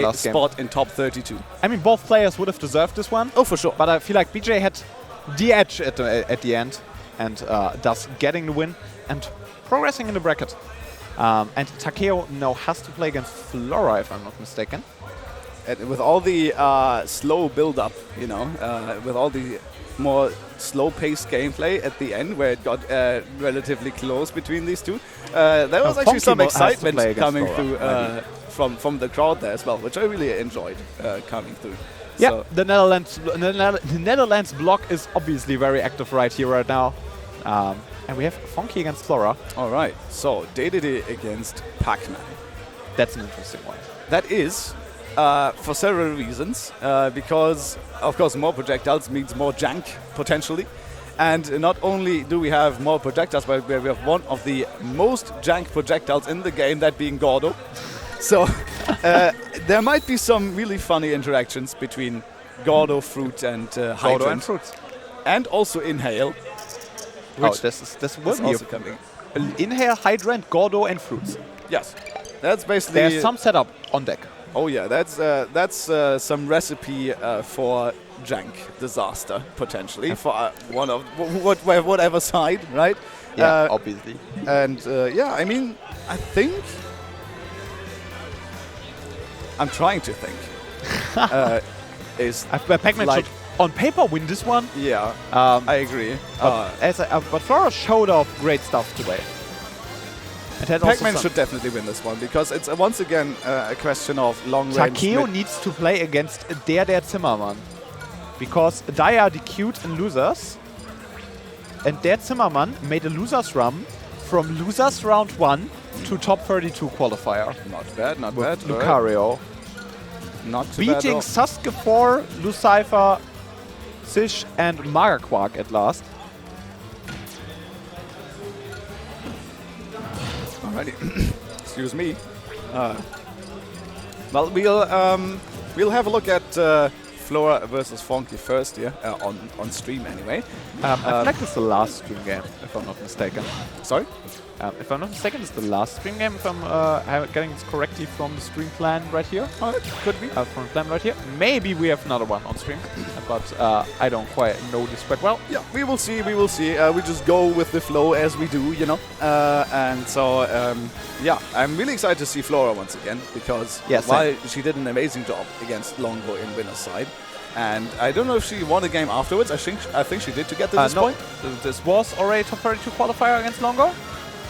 last spot in top 32. I mean, both players would have deserved this one. Oh, for sure. But I feel like BJ had the edge at the end, and thus getting the win and progressing in the bracket. And Takeo now has to play against 1flora, if I'm not mistaken. And with all the slow build-up, you know, with all the more slow-paced gameplay at the end, where it got relatively close between these two, there was actually some excitement coming through from the crowd there as well, which I really enjoyed coming through. Yeah, so the Netherlands block is obviously very active right here, right now. And we have Phonky against 1flora. All right, so Dedede against Pac-Man. That's an interesting one. That is, for several reasons, because, of course, more projectiles means more jank, potentially. And not only do we have more projectiles, but we have one of the most jank projectiles in the game, that being Gordo. So there might be some really funny interactions between Gordo, Fruit, and Hydrant. Gordo and Fruit. And also Inhale. Oh, this will be also coming. Inhale, Hydrant, Gordo, and Fruits. Yes. That's basically... There's some setup on deck. Oh yeah, that's some recipe for jank disaster, potentially, for one of whatever side, right? Yeah, obviously. And yeah, I mean, I think... I'm trying to think. Pac-Man should, on paper, win this one. Yeah, I agree. But 1flora showed off great stuff today. Pac-Man should definitely win this one, because it's once again a question of long range. Takeo needs to play against der Zimmermann, because they are DQ'd in losers, and der Zimmermann made a losers run from losers round 1 to top 32 qualifier. Not bad, not bad. Lucario. Not too bad. Beating Saske4, Lucifer, Sish, and Magaquark at last. Alrighty. Excuse me. Well, we'll have a look at 1flora versus Phonky first, yeah, on stream anyway. I feel like it's the last stream game, if I'm not mistaken. Sorry? If I'm not mistaken, it's the last stream game, if I'm getting this correctly from the stream plan right here. Oh, it could be. From the plan right here. Maybe we have another one on stream, but I don't quite know this quite well. Yeah, we will see, we will see. We just go with the flow as we do, you know. And so, yeah, I'm really excited to see 1flora once again, because while she did an amazing job against Longo in winner's side, and I don't know if she won a game afterwards. I think she did to get to this point. This was already top 32 qualifier against Longo.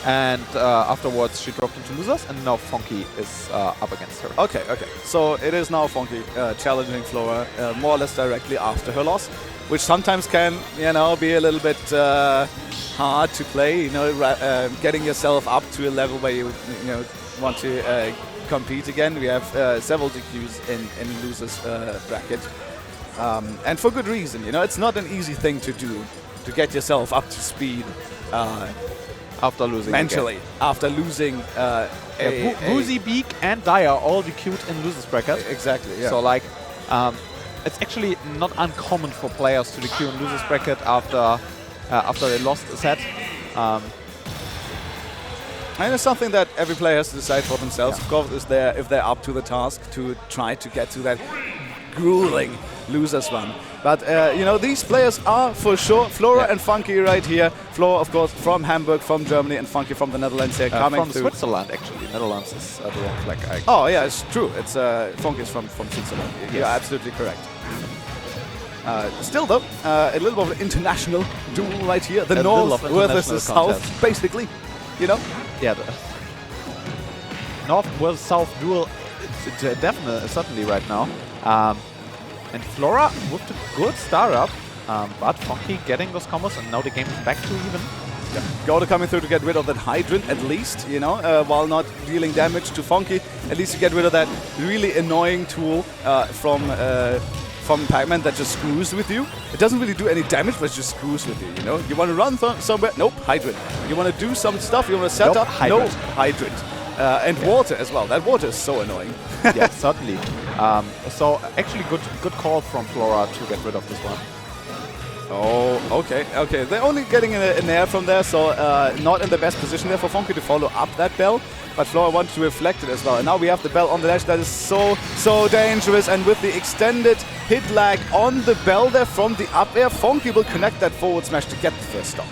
And afterwards, she dropped into losers, and now Phonky is up against her. Okay, okay. So it is now Phonky challenging 1flora more or less directly after her loss, which sometimes can, you know, be a little bit hard to play. You know, getting yourself up to a level where you want to compete again. We have several DQs in losers bracket, and for good reason. You know, it's not an easy thing to do, to get yourself up to speed. After losing mentally, after losing Woozy, Beak, and Dyer all DQ'd in losers bracket. Exactly, yeah. So, like, it's actually not uncommon for players to DQ in losers bracket after they lost a set. And it's something that every player has to decide for themselves. Of course, if they're up to the task to try to get to that grueling losers run. But, you know, these players are for sure 1flora and Phonky right here. 1flora, of course, from Hamburg, from Germany, and Phonky from the Netherlands here coming from Switzerland, actually. Netherlands is the wrong flag. Oh, yeah, it's true. It's Phonky is from Switzerland. Yes. You're absolutely correct. Still, though, a little bit of an international duel right here. The North versus the South, basically. You know? Yeah, the North versus South duel, it's definitely, certainly right now. And 1flora with a good startup, but Phonky getting those combos, and now the game is back to even. Yeah. Gordo coming through to get rid of that Hydrant, at least, you know, while not dealing damage to Phonky. At least you get rid of that really annoying tool from Pac-Man that just screws with you. It doesn't really do any damage, but it just screws with you, you know. You want to run somewhere? Nope, Hydrant. You want to do some stuff? You want to set up? Hydrant. No, Hydrant. And water as well. That water is so annoying. Yeah, certainly. So actually good call from 1flora to get rid of this one. Oh, okay, okay. They're only getting an air from there, so not in the best position there for Phonky to follow up that bell. But Flora wants to reflect it as well. And now we have the bell on the ledge. That is so dangerous. And with the extended hit lag on the bell there from the up air, Phonky will connect that forward smash to get the first stop.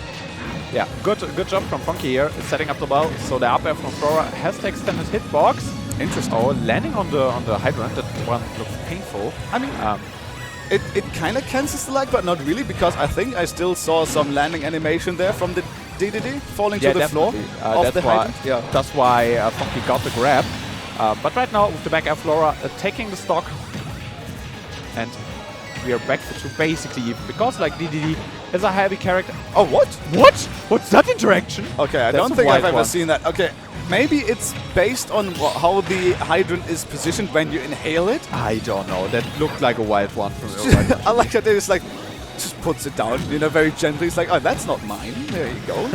Yeah, good job from Phonky here, setting up the bell. So the up air from Flora has the extended hitbox. Interesting. Oh, landing on the hydrant. That one looks painful. I mean, it kind of cancels the lag, but not really, because I think I still saw some landing animation there from the Dedede falling to the floor of the hydrant. Yeah, that's why Phonky got the grab. But right now, with the back air, Flora taking the stock. And we are back to basically even, because like Dedede is a heavy character. Oh, what? What? What's that interaction? Okay, I don't think I've ever seen that. Okay, maybe it's based on how the hydrant is positioned when you inhale it. I don't know. That looked like a wild one from your I like that it's like, just puts it down, you know, very gently. It's like, oh, that's not mine. There you go.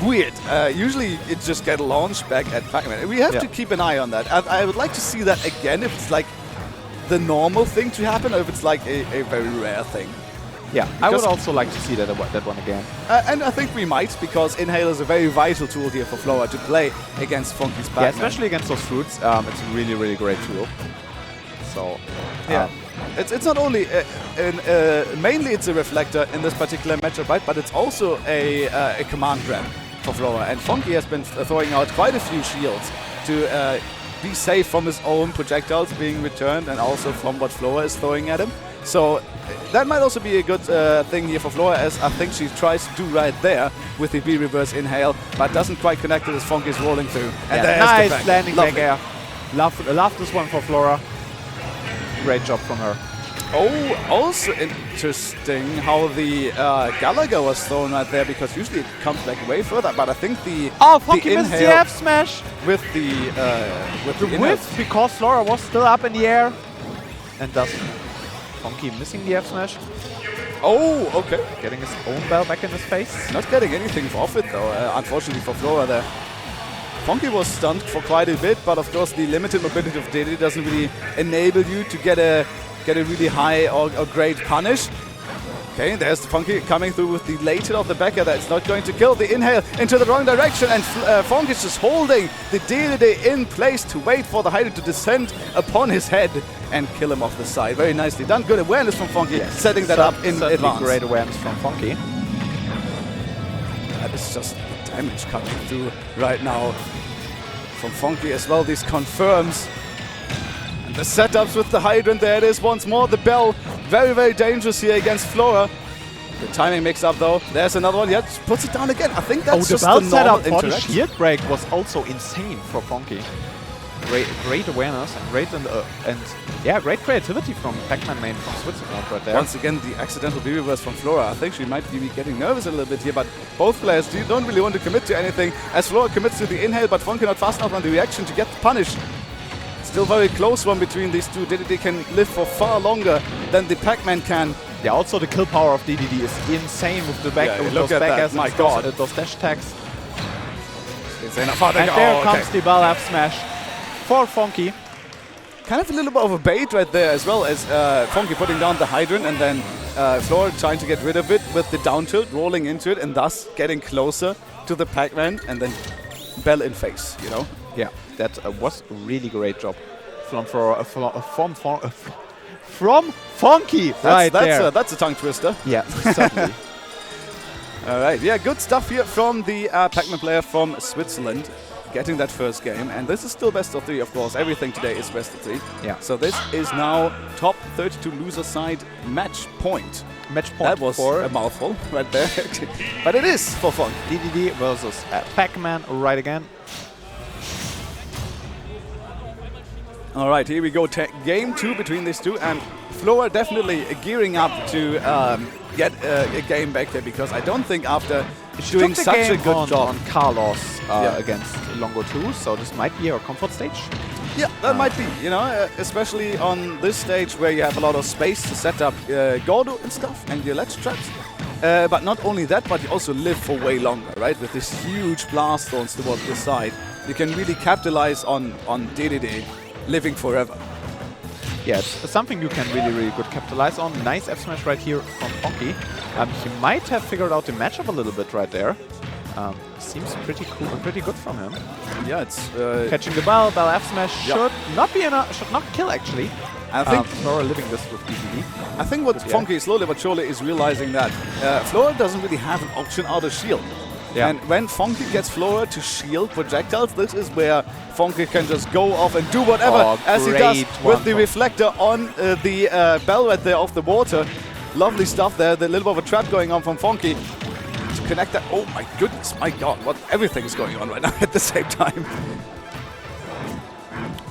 Weird. Usually it just get launched back at Pac-Man. We have to keep an eye on that. I would like to see that again if it's like the normal thing to happen or if it's like a very rare thing. Yeah, because I would also like to see that one again. And I think we might, because Inhale is a very vital tool here for Flora to play against Phonky's Pac-Man. Yeah, especially against those fruits. It's a really, really great tool. So, yeah. It's not only, mainly it's a reflector in this particular matchup, right? But it's also a command grab for Flora. And Phonky has been throwing out quite a few shields to be safe from his own projectiles being returned and also from what Flora is throwing at him. So that might also be a good thing here for Flora, as I think she tries to do right there with the B-reverse inhale, but doesn't quite connect it as Phonky is rolling through. And nice landing back air. Love this one for Flora. Great job from her. Oh, also interesting how the Gallagher was thrown right there, because usually it comes like way further. But I think the Phonky missed the F smash with the whiff, because Flora was still up in the air, and thus Phonky missing the F smash. Oh, okay. Getting his own bell back in his face. Not getting anything off it though, unfortunately for Flora there. Phonky was stunned for quite a bit, but of course the limited mobility of Dedede doesn't really enable you to get a really high or great punish. Okay, there's the Phonky coming through with the late hit of the backer that's not going to kill. The inhale into the wrong direction, and Phonky is just holding the Dedede in place to wait for the hydrant to descend upon his head and kill him off the side. Very nicely done. Good awareness from Phonky, setting that up in advance. Great awareness from Phonky. That is just damage coming through right now from Phonky as well. This confirms. And the setups with the hydrant, there it is once more. The bell, very, very dangerous here against Flora. The timing mix up though. There's another one. Yeah, just puts it down again. I think that's just the normal setup for the shield break was also insane for Phonky. Great awareness and great creativity from Pac-Man main from Switzerland right there. Once again, the accidental B-reverse from Flora. I think she might be getting nervous a little bit here, but both players don't really want to commit to anything, as Flora commits to the inhale, but Phonky not fast enough on the reaction to get the punish. Still very close one between these two. Dedede can live for far longer than the Pac-Man can. Yeah, also the kill power of Dedede is insane with the back. Yeah, look at that. My God. Those dash attacks. And there comes the bell F smash for Phonky. Kind of a little bit of a bait right there, as well as Phonky putting down the hydrant, and then Flora trying to get rid of it with the down tilt, rolling into it, and thus getting closer to the Pac-Man, and then bell in face, you know? Yeah, that was a really great job from Phonky. That's a tongue twister. Yeah, certainly. All right, yeah, good stuff here from the Pac-Man player from Switzerland, getting that first game. And this is still best of 3, of course. Everything today is best of 3. Yeah. So this is now top 32 loser side match point. That was a mouthful right there. But it is for fun. Dedede versus Pac-Man right again. All right, here we go. Game 2 between these two, and Flora definitely gearing up to get a game back there, because I don't think after doing such a good job on Carlos against Longo 2, so this might be our comfort stage. Yeah, that might be, you know, especially on this stage where you have a lot of space to set up Gordo and stuff and your ledge traps. But not only that, but you also live for way longer, right? With this huge blast zones towards the side, you can really capitalize on Dedede living forever. Yeah, it's something you can really good capitalize on. Nice F smash right here from Phonky. He might have figured out the matchup a little bit right there. Seems pretty cool and pretty good from him. Yeah, it's catching the bell F smash should not be should not kill actually. I think Flora living this with DDD. I think what Phonky slowly but surely is realizing that Flora doesn't really have an option out of shield. Yeah. And when Phonky gets Flora to shield projectiles, this is where Phonky can just go off and do whatever as he does with the reflector on the bell right there of the water. Lovely stuff there. The little bit of a trap going on from Phonky to connect that. Oh my goodness, my god, what everything is going on right now at the same time.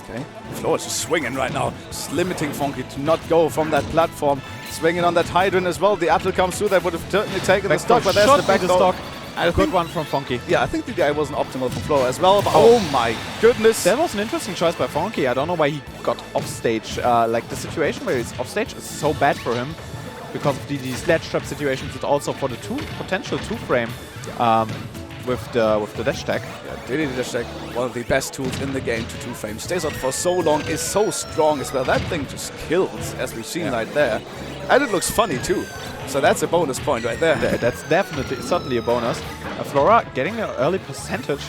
Okay, Flora's just swinging right now, just limiting Phonky to not go from that platform. Swinging on that hydrant as well. The apple comes through. That would have certainly taken the stock, but there's the back stock. A good one from Phonky. Yeah, I think the guy wasn't optimal for Flora as well. But oh my goodness. That was an interesting choice by Phonky. I don't know why he got off stage. Like the situation where he's off stage is so bad for him because of the sledge trap situations, and also for the potential two-frame with the dash tag. Yeah, Dedede dash tag, one of the best tools in the game to two-frame. Stays out for so long, is so strong as well. That thing just kills, as we've seen right there. And it looks funny too. So that's a bonus point right there. That's definitely, certainly a bonus. Flora getting an early percentage.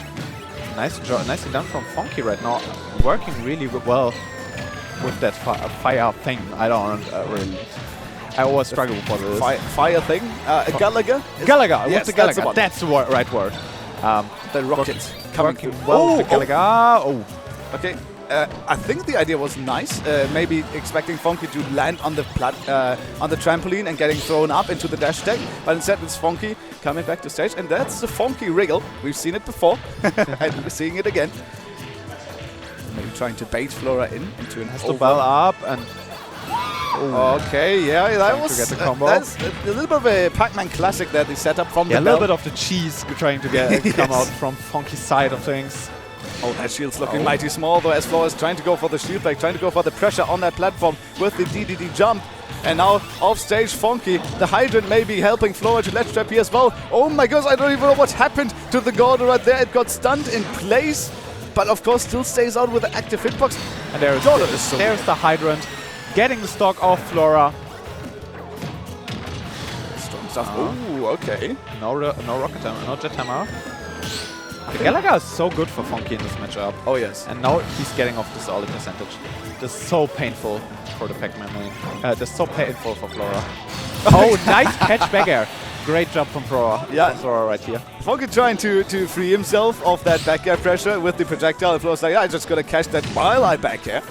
Nicely done from Phonky right now. Working really well with that fire thing. I don't really. I always struggle for this. Fire thing? Gallagher? Gallagher! Yes, what's the Gallagher? That's the right word. The rocket coming through. Well, the Gallagher. Oh. Okay. I think the idea was nice. Maybe expecting Phonky to land on the trampoline and getting thrown up into the dash tag, but instead it's Phonky coming back to stage, and that's the Phonky wriggle. We've seen it before, and we're seeing it again. Maybe trying to bait Flora into an has the bell up and. Okay, yeah, that was to get the combo. That's a little bit of a Pac-Man classic that they set up from the a little bit of the cheese trying to get come out from Phonky's side of things. Oh, that shield's looking mighty small, though, as Flora is trying to go for the shield break, trying to go for the pressure on that platform with the DDD jump. And now, off stage, Phonky, the hydrant may be helping Flora to ledge trap here as well. Oh my gosh, I don't even know what happened to the Gordo right there. It got stunned in place, but of course still stays out with the active hitbox. And there's the hydrant, getting the stock off Flora. Strong stuff. Oh, okay. No rocket hammer, no jet hammer. The Gallagher is so good for Phonky in this matchup. Oh yes. And now he's getting off this early percentage. This is so painful for the Pac-Man lane. This is so painful for Flora. Oh, nice catch back air. Great job from Flora. Yeah. Flora right here. Phonky trying to free himself of that back air pressure with the projectile. And Flora's like, yeah, I just gotta catch that while I back air.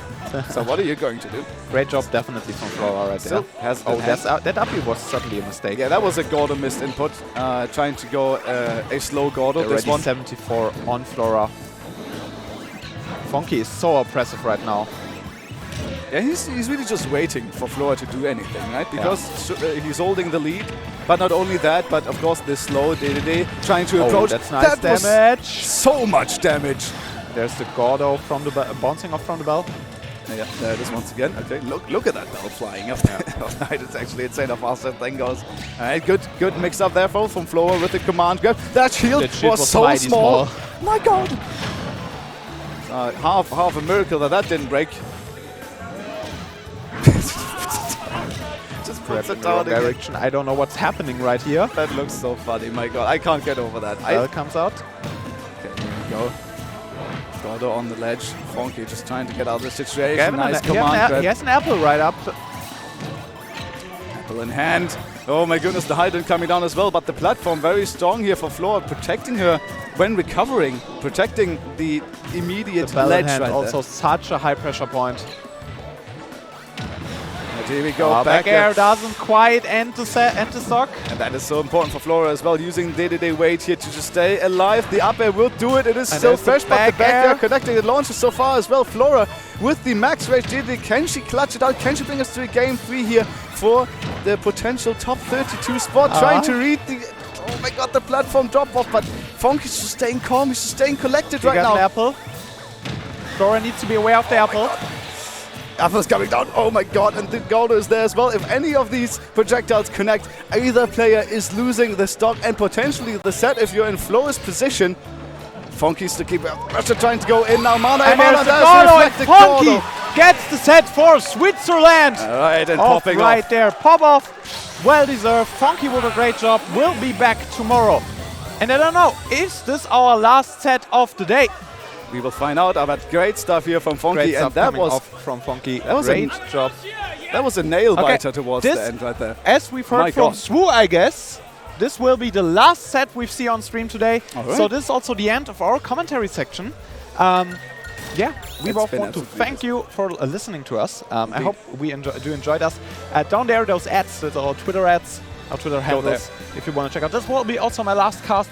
So what are you going to do? Great job definitely from Flora right there. That up was certainly a mistake. Yeah, that was a Gordo missed input. Trying to go a slow Gordo. This one 74 on Flora. Phonky is so oppressive right now. Yeah, he's really just waiting for Flora to do anything, right? Because he's holding the lead. But not only that, but of course this slow Dedede trying to approach. That's nice damage. So much damage. There's the Gordo from the bouncing off from the bell. Yeah, there it is once again. Okay, look at that bell flying up there. It's actually insane how fast that thing goes. All right, good mix up there from Flora with the command grab. That shield was so small. My God! Half a miracle that didn't break. Just puts it down again. Direction. I don't know what's happening right here. That looks so funny. My God, I can't get over that. Bell comes out. Okay, here we go. Gordo on the ledge. Phonky just trying to get out of the situation. Nice command grab. He has an apple right up. Apple in hand. Oh my goodness, the hydrant coming down as well, but the platform very strong here for Flora, protecting her when recovering, protecting the immediate ledge right there. Also such a high pressure point. Here we go, back air doesn't quite end the stock. And that is so important for Flora as well, using Dedede weight here to just stay alive. The up air will do it, it is still fresh, but the back air connecting the launches so far as well. Flora with the max rage Dedede, can she clutch it out? Can she bring us to game 3 here for the potential top 32 spot? Trying to read the, oh my God, the platform drop off, but Phonky's just staying calm, he's just staying collected right now. The apple. Flora needs to be aware of the apple. Apple's coming down, oh my God, and the Gordo is there as well. If any of these projectiles connect, either player is losing the stock and potentially the set if you're in Flora's position. Phonky's to keep pressure trying to go in now. Mana, and there's the Gordo, and Phonky gets the set for Switzerland. All right, and Off popping right off. there. Pop off. Well deserved. Phonky with a great job. We'll be back tomorrow. And I don't know, is this our last set of the day? We will find out, but great stuff here from Phonky. Great And stuff that coming was, off from Phonky. that was Great job. that was a nail Okay, biter towards this- the end right there. As we've My heard from God. Swu, I guess, this will be the last set we see on stream today. All right. So this is also the end of our commentary section. Yeah, we It's both been want to absolutely thank you for listening to us. I Indeed. hope we enjoyed us. Down there, those ads, those are our Twitter ads, our Twitter handles, if you want to check out. This will be also my last cast.